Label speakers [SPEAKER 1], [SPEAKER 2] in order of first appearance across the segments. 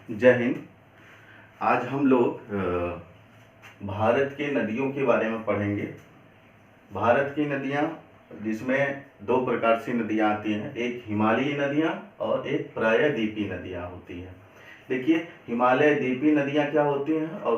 [SPEAKER 1] जय हिंद। आज हम लोग भारत के नदियों के बारे में पढ़ेंगे। भारत की नदियाँ, जिसमें दो प्रकार से नदियाँ आती हैं, एक हिमालयी नदियाँ और एक प्रायद्वीपीय नदियाँ होती हैं। देखिए, हिमालय द्वीपीय नदियाँ क्या होती हैं और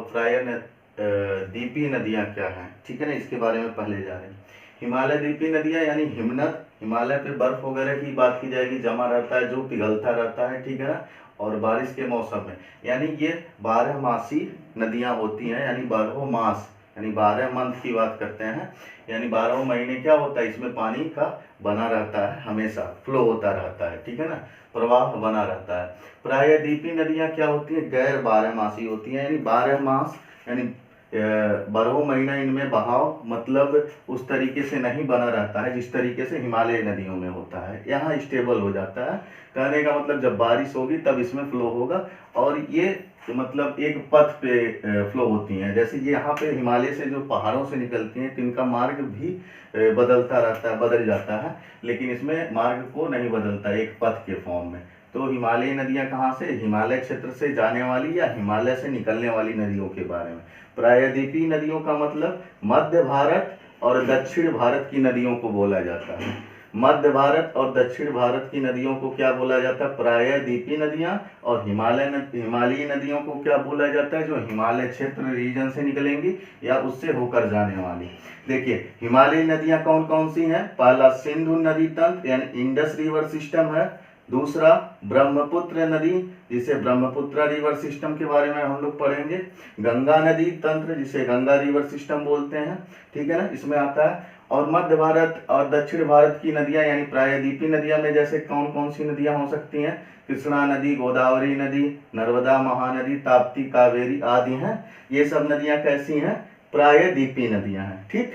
[SPEAKER 1] द्वीपीय नदियाँ क्या हैं, ठीक है ना। इसके बारे में पहले जानें। हिमालय द्वीपीय नदियाँ यानी हिमनद, हिमालय पे बर्फ वगैरह की बात की जाएगी, जमा रहता है, जो पिघलता रहता है, ठीक है ना। और बारिश के मौसम में, यानी ये 12 मासी नदियाँ होती हैं, यानी 12 मास, यानी 12 मंथ की बात करते हैं, यानी 12 महीने क्या होता है, इसमें पानी का बना रहता है, हमेशा फ्लो होता रहता है, ठीक है ना, प्रवाह बना रहता है। प्रायद्वीपीय नदियाँ क्या होती हैं, गैर 12 मासी होती हैं, यानी 12 मास, यानी 12 महीना इनमें बहाव मतलब उस तरीके से नहीं बना रहता है जिस तरीके से हिमालय नदियों में होता है। यहाँ स्टेबल हो जाता है। कहने का मतलब जब बारिश होगी तब इसमें फ्लो होगा, और ये मतलब एक पथ पे फ्लो होती हैं। जैसे ये यहाँ पे हिमालय से जो पहाड़ों से निकलती हैं, तो इनका मार्ग भी बदलता रहता है, बदल जाता है, लेकिन इसमें मार्ग को नहीं बदलता, एक पथ के फॉर्म में। तो हिमालयी नदियाँ कहाँ से, हिमालय क्षेत्र से जाने वाली या हिमालय से निकलने वाली नदियों के बारे में। प्रायद्वीपीय नदियों का मतलब मध्य भारत और दक्षिण भारत की नदियों को बोला जाता है। मध्य भारत और दक्षिण भारत की नदियों को क्या बोला जाता है, प्रायद्वीपीय नदियां। और हिमालयी नदियों को क्या बोला जाता है, जो हिमालय क्षेत्र रीजन से निकलेंगी या उससे होकर जाने वाली। देखिए, हिमालयी नदियां कौन कौन सी हैं। पहला सिंधु नदी तंत्र यानी इंडस रिवर सिस्टम है। दूसरा ब्रह्मपुत्र नदी, जिसे ब्रह्मपुत्र रिवर सिस्टम के बारे में हम लोग पढ़ेंगे। गंगा नदी तंत्र, जिसे गंगा रिवर सिस्टम बोलते हैं, ठीक है ना, इसमें आता है। और मध्य भारत और दक्षिण भारत की नदियां यानी प्रायद्वीपीय नदियां में जैसे कौन कौन सी नदियां हो सकती हैं, कृष्णा नदी, गोदावरी नदी, नर्मदा, महानदी, ताप्ती, कावेरी आदि हैं। ये सब नदियां कैसी हैं, प्रायद्वीपीय नदियां हैं, ठीक।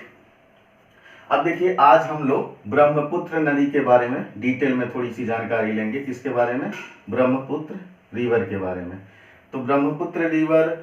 [SPEAKER 1] अब देखिए, आज हम लोग ब्रह्मपुत्र नदी के बारे में डिटेल में थोड़ी सी जानकारी लेंगे। किसके बारे में, ब्रह्मपुत्र रिवर के बारे में। तो ब्रह्मपुत्र रिवर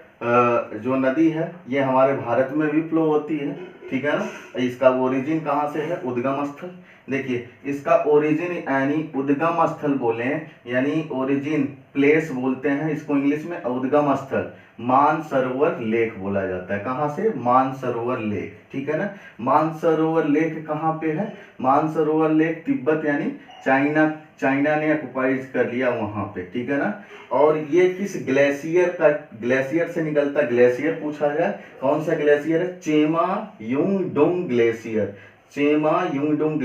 [SPEAKER 1] जो नदी है, ये हमारे भारत में भी फ्लो होती है, ठीक है ना। इसका ओरिजिन कहाँ से है, उद्गम स्थल। देखिए, इसका ओरिजिन यानी उद्गम स्थल बोले, यानी ओरिजिन प्लेस बोलते हैं इसको इंग्लिश में, उद्गम स्थल मानसरोवर लेक बोला जाता है। कहाँ से, मानसरोवर लेक, ठीक है ना। मानसरोवर लेक कहाँ पे है, मानसरोवर लेक तिब्बत यानी चाइना ने ऑक्युपाइड कर लिया वहां पे, ठीक है ना। और ये किस ग्लेशियर से निकलता, ग्लेशियर पूछा जाए, कौन सा ग्लेशियर है, चेमा युंगडुंग ग्लेशियर, चेमा युंगडुंग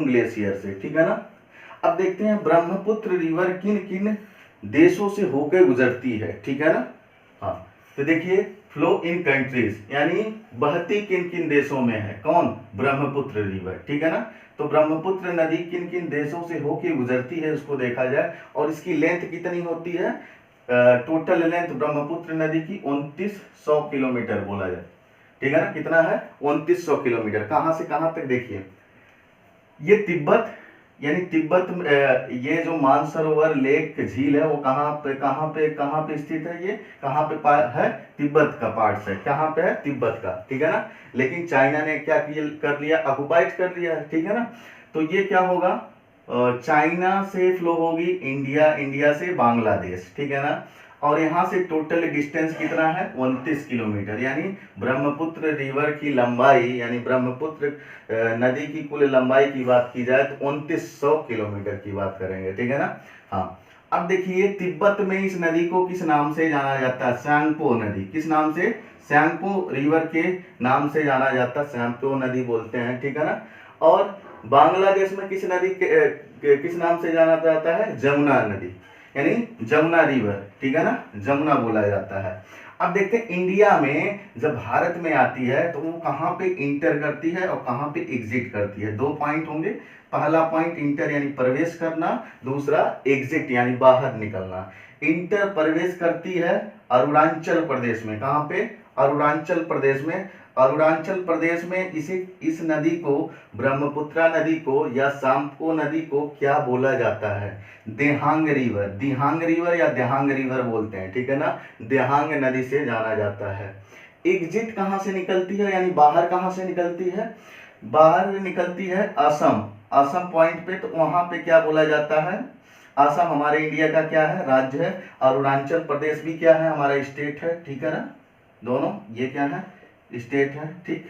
[SPEAKER 1] ग्लेशियर से, ठीक है ना। अब देखते हैं ब्रह्मपुत्र रिवर किन किन देशों से होकर गुजरती है, ठीक है ना। हाँ, तो देखिए, फ्लो इन कंट्रीज यानी बहती किन किन देशों में है, कौन, ब्रह्मपुत्र रिवर, ठीक है ना। तो ब्रह्मपुत्र नदी किन किन देशों से होकर गुजरती है उसको देखा जाए, और इसकी लेंथ कितनी होती है, टोटल लेंथ ब्रह्मपुत्र नदी की 2900 किलोमीटर बोला जाए, ठीक है ना। कितना है, 2900 किलोमीटर। कहां से कहां तक, देखिए, ये तिब्बत यानी तिब्बत, ये जो मानसरोवर लेक झील है वो कहाँ पे स्थित है, ये कहाँ पे है, तिब्बत का पार्ट है, कहाँ पे है, तिब्बत का, ठीक है ना। लेकिन चाइना ने क्या कर लिया, ऑक्युपाइड कर लिया है, ठीक है ना। तो ये क्या होगा, चाइना से फ्लो होगी इंडिया, इंडिया से बांग्लादेश, ठीक है ना। और यहाँ से टोटल डिस्टेंस कितना है, 29 किलोमीटर। यानी ब्रह्मपुत्र रिवर की लंबाई, यानी ब्रह्मपुत्र नदी की कुल लंबाई की बात की जाए तो 2900 किलोमीटर की बात करेंगे, ठीक है ना। हाँ, अब देखिए, तिब्बत में इस नदी को किस नाम से जाना जाता है, सांगपो नदी, किस नाम से, सांगपो रिवर के नाम से जाना जाता है, सांगपो नदी बोलते हैं, ठीक है ना। और बांग्लादेश में किस नदी किस नाम से जाना जाता है, जमुना नदी, यानी जमुना रिवर, ठीक है ना, जमुना बोला जाता है। अब देखते हैं इंडिया में जब भारत में आती है तो वो कहाँ पे इंटर करती है और कहाँ पे एग्जिट करती है। 2 पॉइंट होंगे, पहला पॉइंट इंटर यानी प्रवेश करना, दूसरा एग्जिट यानी बाहर निकलना। इंटर प्रवेश करती है अरुणाचल प्रदेश में, कहाँ पे, अरुणाचल प्रदेश में। अरुणाचल प्रदेश में इस नदी को, ब्रह्मपुत्रा नदी को या सांपो नदी को क्या बोला जाता है, देहांग रिवर, दिहांग रिवर या देहांग रिवर बोलते हैं, ठीक है ना। देहांग नदी से जाना जाता है। एग्जिट कहाँ से निकलती है, यानी बाहर कहाँ से निकलती है, बाहर निकलती है असम, असम पॉइंट पे। तो वहां पे क्या बोला जाता है, असम हमारे इंडिया का क्या है, राज्य है। अरुणाचल प्रदेश भी क्या है, हमारा स्टेट है, ठीक है ना, दोनों ये क्या है, स्टेट है, ठीक।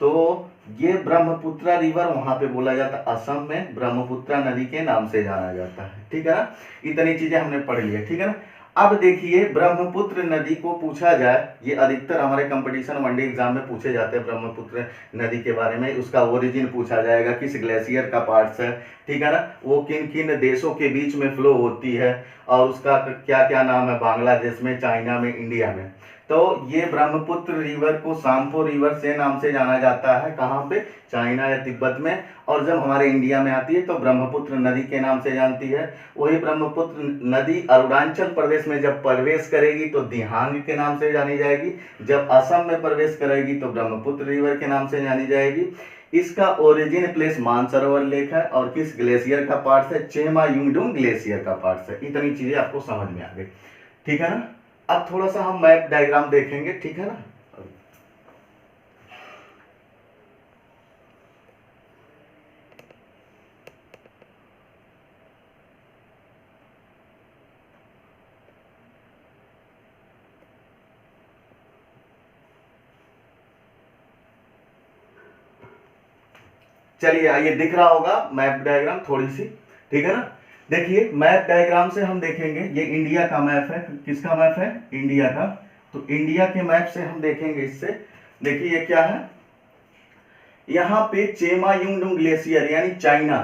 [SPEAKER 1] तो ये ब्रह्मपुत्रा रिवर वहां पे बोला जाता है, असम में ब्रह्मपुत्रा नदी के नाम से जाना जाता है, ठीक है ना। इतनी चीजें हमने पढ़ ली है, ठीक है ना। अब देखिए ब्रह्मपुत्र नदी को पूछा जाए, ये अधिकतर हमारे कंपटीशन वनडे एग्जाम में पूछे जाते हैं, ब्रह्मपुत्र नदी के बारे में, उसका ओरिजिन पूछा जाएगा, किस ग्लेशियर का पार्ट्स है, ठीक है ना, वो किन किन देशों के बीच में फ्लो होती है, और उसका क्या क्या नाम है, बांग्लादेश में, चाइना में, इंडिया में। तो ये ब्रह्मपुत्र रिवर को सांपो रिवर से नाम से जाना जाता है, कहाँ पे, चाइना या तिब्बत में। और जब हमारे इंडिया में आती है तो ब्रह्मपुत्र नदी के नाम से जानती है। वही ब्रह्मपुत्र नदी अरुणाचल प्रदेश में जब प्रवेश करेगी तो दिहांग के नाम से जानी जाएगी, जब असम में प्रवेश करेगी तो ब्रह्मपुत्र रिवर के नाम से जानी जाएगी। इसका ओरिजिन प्लेस मानसरोवर लेक है, और किस ग्लेशियर का पार्ट है, चेमा युंगडुंग ग्लेशियर का पार्ट है। इतनी चीजें आपको समझ में आ गई, ठीक है ना। अब थोड़ा सा हम मैप डायग्राम देखेंगे, ठीक है ना। चलिए आइए, दिख रहा होगा मैप डायग्राम थोड़ी सी, ठीक है ना। देखिए मैप डायग्राम से हम देखेंगे, ये इंडिया का मैप है, किसका मैप है, इंडिया का। तो इंडिया के मैप से हम देखेंगे इससे, देखिए ये क्या है, यहाँ पे चेमा युंगडुंग ग्लेशियर यानी चाइना,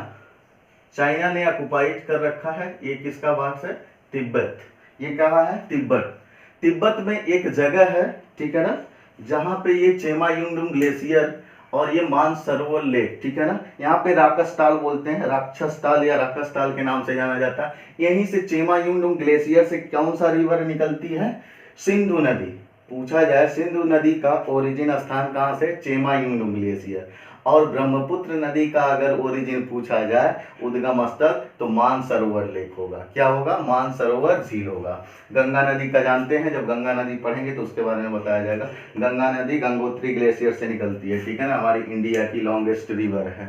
[SPEAKER 1] चाइना ने ऑक्युपाइड कर रखा है। ये किसका भाग है, तिब्बत। ये कहाँ है, तिब्बत। तिब्बत में एक जगह है, ठीक है ना, जहाँ पे ये चेमा युंगडुंग ग्लेशियर और ये मानसरोवर लेक, ठीक है ना, यहाँ पे राकस ताल बोलते हैं, राक्षस ताल या राकस ताल के नाम से जाना जाता है। यहीं से चेमा युंगडुंग ग्लेशियर से कौन सा रिवर निकलती है, सिंधु नदी। पूछा जाए सिंधु नदी का ओरिजिन स्थान कहाँ से, चेमा युंगडुंग ग्लेशियर। और ब्रह्मपुत्र नदी का अगर ओरिजिन पूछा जाए, उद्गम स्थल, तो मानसरोवर लेक होगा। क्या होगा, मानसरोवर झील होगा। गंगा नदी का जानते हैं, जब गंगा नदी पढ़ेंगे तो उसके बारे में बताया जाएगा। गंगा नदी गंगोत्री ग्लेशियर से निकलती है, ठीक है ना, हमारी इंडिया की लॉन्गेस्ट रिवर है,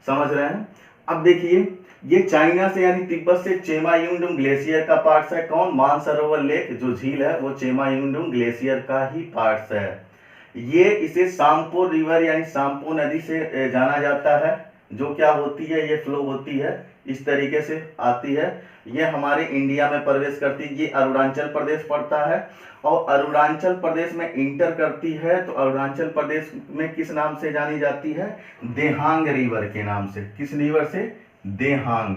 [SPEAKER 1] समझ रहे हैं। अब देखिए ये चाइना से यानी तिब्बत से चेमा युंगडुंग ग्लेशियर का पार्ट्स है, कौन, मानसरोवर लेक जो झील है वो चेमा युंगडुंग ग्लेशियर का ही पार्ट्स है। ये इसे सांपो रिवर यानी सांपो नदी से जाना जाता है, जो क्या होती है, ये फ्लो होती है, इस तरीके से आती है, ये हमारे इंडिया में प्रवेश करती है। ये अरुणाचल प्रदेश पड़ता है, और अरुणाचल प्रदेश में इंटर करती है, तो अरुणाचल प्रदेश में किस नाम से जानी जाती है, देहांग रिवर के नाम से। किस रिवर से, देहांग,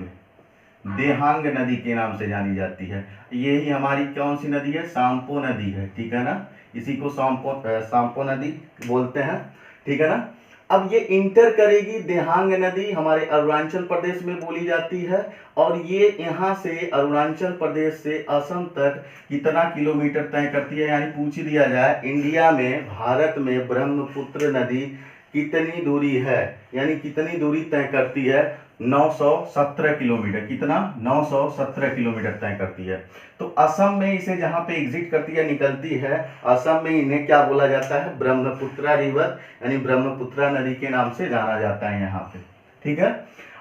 [SPEAKER 1] देहांग नदी के नाम से जानी जाती है। यही हमारी कौन सी नदी है, सांपो नदी है, ठीक है ना, इसी को सांपो नदी बोलते हैं, ठीक है ना। अब ये इंटर करेगी, देहांग नदी हमारे अरुणाचल प्रदेश में बोली जाती है, और ये यहाँ से अरुणाचल प्रदेश से असम तक कितना किलोमीटर तय करती है, यानी पूछ दिया जाए इंडिया में, भारत में ब्रह्मपुत्र नदी कितनी दूरी है, यानी कितनी दूरी तय करती है, 917 किलोमीटर। कितना, 917 किलोमीटर तय करती है। तो असम में इसे जहां पे एग्जिट करती है, निकलती है, असम में इन्हें क्या बोला जाता है, ब्रह्मपुत्रा रिवर यानी ब्रह्मपुत्रा नदी के नाम से जाना जाता है यहाँ पे, ठीक है।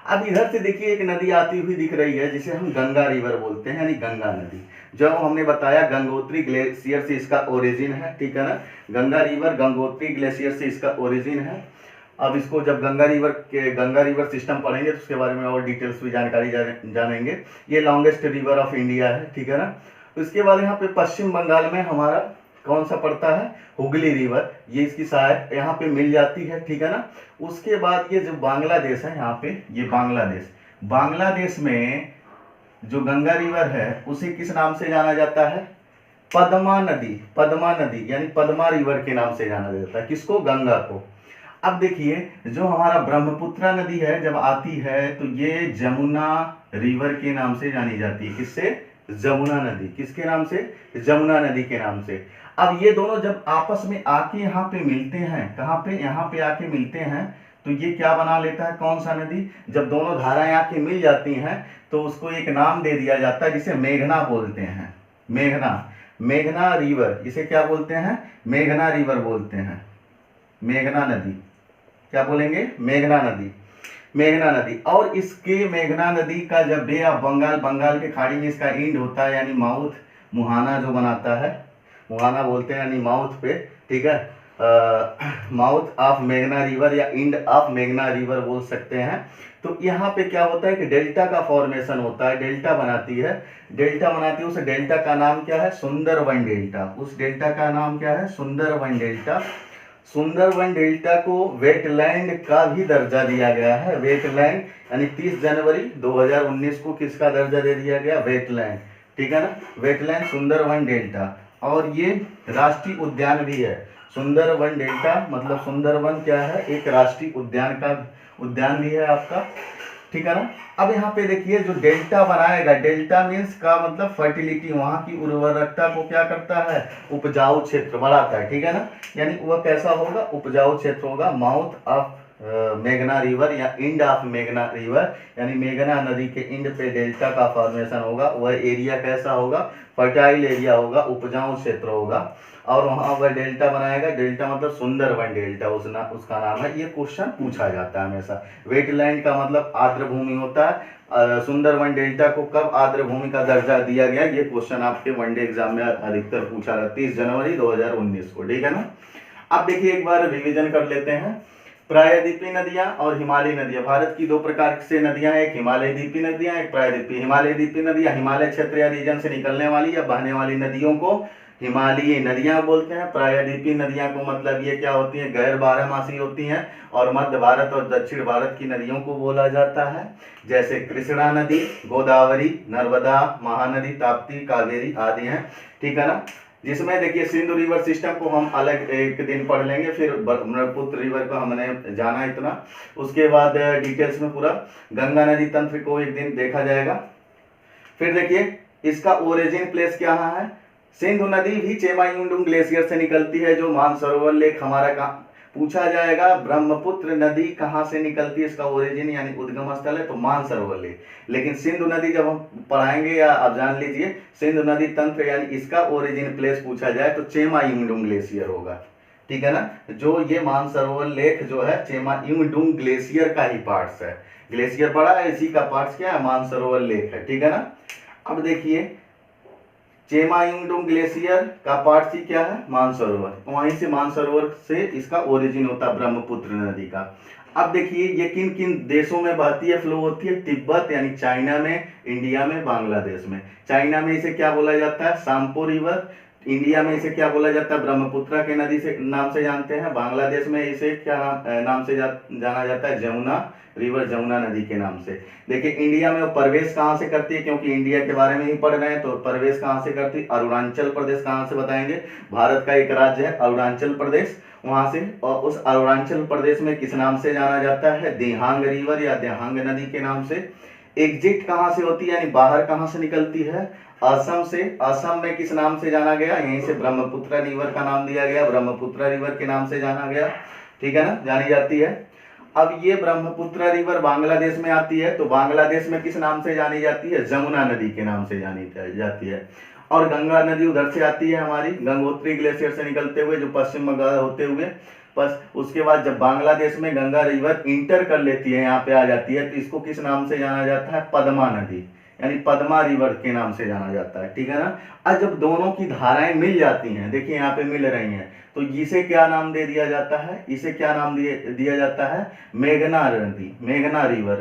[SPEAKER 1] अब इधर से देखिए एक नदी आती हुई दिख रही है, जिसे हम गंगा रिवर बोलते हैं, यानी गंगा नदी। जो हमने बताया गंगोत्री ग्लेशियर से इसका ओरिजिन है, ठीक है ना, गंगा रिवर गंगोत्री ग्लेशियर से इसका ओरिजिन है। अब इसको जब गंगा रिवर सिस्टम पढ़ेंगे तो उसके बारे में और डिटेल्स भी जानकारी जानेंगे। ये लॉन्गेस्ट रिवर ऑफ इंडिया है, ठीक है ना। उसके बाद यहाँ पे पश्चिम बंगाल में हमारा कौन सा पड़ता है, हुगली रिवर, ये इसकी सहायक यहाँ पे मिल जाती है, ठीक है ना। उसके बाद ये जो बांग्लादेश है, यहाँ पे ये बांग्लादेश में जो गंगा रिवर है उसे किस नाम से जाना जाता है, पद्मा नदी यानी पद्मा रिवर के नाम से जाना जाता है, किसको, गंगा को। अब देखिए जो हमारा ब्रह्मपुत्रा नदी है जब आती है तो ये जमुना रिवर के नाम से जानी जाती है, किससे, जमुना नदी, किसके नाम से, जमुना नदी के नाम से। अब ये दोनों जब आपस में आके यहाँ पे मिलते हैं, कहाँ पे, यहाँ पे आके मिलते हैं, तो ये क्या बना लेता है, कौन सा नदी, जब दोनों धाराएं आके मिल जाती हैं तो उसको एक नाम दे दिया जाता है जिसे मेघना बोलते हैं, मेघना रिवर, इसे क्या बोलते हैं, मेघना रिवर बोलते हैं, मेघना नदी, क्या बोलेंगे, मेघना नदी। मेघना नदी। और इसके मेघना नदी का जब बे ऑफ बंगाल के खाड़ी में इसका एंड होता है, यानी माउथ, मुहाना जो बनाता है, मुहाना बोलते हैं यानी माउथ पे, ठीक है, माउथ ऑफ मेघना रिवर या एंड ऑफ मेघना रिवर बोल सकते हैं। तो यहाँ पे क्या होता है कि डेल्टा का फॉर्मेशन होता है, डेल्टा बनाती है, उस डेल्टा का नाम क्या है, सुंदरबन डेल्टा। उस डेल्टा का नाम क्या है, सुंदरबन डेल्टा। सुंदरबन डेल्टा को वेटलैंड का भी दर्जा दिया गया है, वेटलैंड, यानी 30 जनवरी 2019 को किसका दर्जा दे दिया गया, वेटलैंड, ठीक है ना, वेटलैंड सुंदरबन डेल्टा। और ये राष्ट्रीय उद्यान भी है, सुंदरबन डेल्टा मतलब सुंदरबन क्या है, एक राष्ट्रीय उद्यान भी है आपका, ठीक है ना। अब यहाँ पे देखिए जो डेल्टा बनाएगा, डेल्टा मीन्स का मतलब फर्टिलिटी, वहाँ की उर्वरकता को क्या करता है, उपजाऊ क्षेत्र बढ़ाता है, ठीक है ना। यानी वह कैसा होगा, उपजाऊ क्षेत्र होगा। माउथ ऑफ मेघना रिवर या एंड ऑफ मेघना रिवर, यानी मेघना नदी के एंड पे डेल्टा का फॉर्मेशन होगा, वह एरिया कैसा होगा, फर्टाइल एरिया होगा, उपजाऊ क्षेत्र होगा, और वहाँ वह डेल्टा बनाएगा। डेल्टा मतलब सुंदरबन डेल्टा उसका नाम है। ये क्वेश्चन पूछा जाता है हमेशा। वेटलैंड का मतलब आर्द्र भूमि होता है। सुंदरबन डेल्टा को कब आर्द्र भूमि का दर्जा दिया गया, ये क्वेश्चन आपके वनडे एग्जाम में अधिकतर पूछा जाता है, 30 जनवरी 2019 को, ठीक है ना। अब देखिए एक बार रिविजन कर लेते हैं। प्रायद्वीपीय नदियां और हिमालयी नदियां, भारत की दो प्रकार से नदियां हैं, एक हिमालय द्वीपीय नदियां, एक प्रायद्वीपीय। हिमालय द्वीपीय नदियां हिमालय क्षेत्र या रीजन से निकलने वाली या बहने वाली नदियों को हिमालयी नदियां बोलते हैं। प्रायद्वीपीय नदियां को मतलब ये क्या होती हैं, गैर बारहमासी होती हैं, और मध्य भारत और दक्षिण भारत की नदियों को बोला जाता है, जैसे कृष्णा नदी, गोदावरी, नर्मदा, महानदी, ताप्ती, कावेरी आदि हैं, ठीक है ना। जिसमें देखिए सिंधु रिवर सिस्टम को हम अलग एक दिन पढ़ लेंगे, फिर ब्रह्मपुत्र रिवर को हमने जाना इतना, उसके बाद डिटेल्स में पूरा गंगा नदी तंत्र को एक दिन देखा जाएगा। फिर देखिए इसका ओरिजिन प्लेस क्या है, सिंधु नदी भी चेमायुंडुंग ग्लेशियर से निकलती है, जो मानसरोवर लेक हमारा का पूछा जाएगा। ब्रह्मपुत्र नदी कहाँ से निकलती है, इसका ओरिजिन यानी उद्गम स्थल है तो मानसरोवर लेक। लेकिन सिंधु नदी जब हम पढ़ाएंगे या आप जान लीजिए, सिंधु नदी तंत्र यानी इसका ओरिजिन प्लेस पूछा जाए तो चेमायुंडुंग ग्लेशियर होगा, ठीक है ना। जो ये मानसरोवर लेक जो है चेमायुंडुंग ग्लेशियर का ही पार्ट्स है, ग्लेशियर पड़ा है, इसी का पार्ट्स क्या है, मानसरोवर लेक है, ठीक है ना। अब देखिए चेमायुंडुंग ग्लेशियर का पार्ट सी क्या है, मानसरोवर, वहीं से मानसरोवर से इसका ओरिजिन होता है ब्रह्मपुत्र नदी का। अब देखिए ये किन किन देशों में बहती है, फ्लो होती है, तिब्बत यानी चाइना में, इंडिया में, बांग्लादेश में। चाइना में इसे क्या बोला जाता है, सांपो रिवर। इंडिया में इसे क्या बोला जाता है, ब्रह्मपुत्र के नदी से नाम से जानते हैं। बांग्लादेश में इसे क्या नाम से जाना जाता है, जमुना रिवर, जमुना नदी के नाम से। देखिए इंडिया में वो प्रवेश कहाँ से करती है, क्योंकि इंडिया के बारे में ही पढ़ रहे हैं, तो प्रवेश कहाँ से करती है, अरुणाचल प्रदेश। कहाँ से बताएंगे, भारत का एक राज्य है अरुणाचल प्रदेश, वहां से। और उस अरुणाचल प्रदेश में किस नाम से जाना जाता है, देहांग रिवर या देहांग नदी के नाम से। एग्जिट कहाँ से होती है, यानी बाहर कहाँ से निकलती है, असम से। असम में किस नाम से जाना गया, यहीं से ब्रह्मपुत्र रिवर का नाम दिया गया, ब्रह्मपुत्र रिवर के नाम से जाना गया, ठीक है ना, जानी जाती है। अब ये ब्रह्मपुत्र रिवर बांग्लादेश में आती है, तो बांग्लादेश में किस नाम से जानी जाती है, जमुना नदी के नाम से जानी जाती है। और गंगा नदी उधर से आती है हमारी, गंगोत्री ग्लेशियर से निकलते हुए, जो पश्चिम बंगाल होते हुए। बस उसके बाद जब बांग्लादेश में गंगा रिवर इंटर कर लेती है, यहाँ पे आ जाती है, तो इसको किस नाम से जाना जाता है, पद्मा नदी, यानी पद्मा रिवर के नाम से जाना जाता है, ठीक है ना। अब जब दोनों की धाराएं मिल जाती हैं, देखिए यहाँ पे मिल रही हैं, तो इसे क्या नाम दे दिया जाता है, इसे क्या नाम दिया जाता है, मेघना नदी, मेघना रिवर,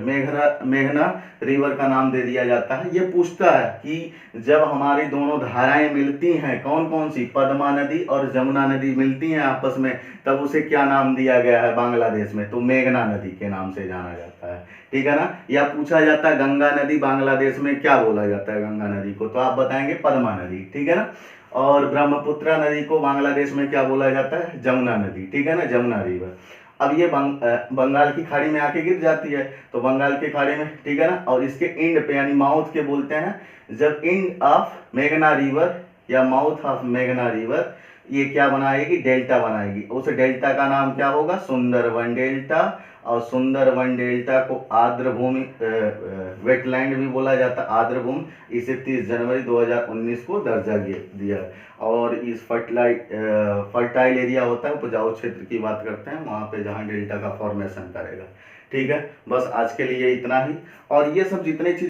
[SPEAKER 1] मेघना रिवर का नाम दे दिया जाता है। ये पूछता है कि जब हमारी दोनों धाराएं मिलती हैं, कौन कौन सी, पद्मा नदी और जमुना नदी मिलती हैं आपस में, तब उसे क्या नाम दिया गया है बांग्लादेश में, तो मेघना नदी के नाम से जाना जाता है, ठीक है ना। या पूछा जाता है गंगा नदी बांग्लादेश में क्या बोला जाता है गंगा नदी को, तो आप बताएंगे पद्मा नदी, ठीक है ना। और ब्रह्मपुत्र नदी को बांग्लादेश में क्या बोला जाता है, जमुना नदी, ठीक है ना, जमुना रिवर। अब ये बंगाल की खाड़ी में आके गिर जाती है, तो बंगाल की खाड़ी में, ठीक है ना। और इसके एंड पे यानी माउथ के बोलते हैं, जब एंड ऑफ मेघना रिवर या माउथ ऑफ मेघना रिवर ये क्या बनाएगी, डेल्टा बनाएगी। उस डेल्टा का नाम क्या होगा, सुंदरबन डेल्टा। और सुंदरबन डेल्टा को आर्द्र भूमि, वेटलैंड भी बोला जाता है, आर्द्र भूमि। इसे 30 जनवरी 2019 को दर्जा दिया। और इस फर्टाइल एरिया होता है, उपजाऊ क्षेत्र की बात करते हैं, वहाँ पे जहाँ डेल्टा का फॉर्मेशन करेगा, ठीक है, बस आज के लिए इतना ही। और ये सब जितने चीज़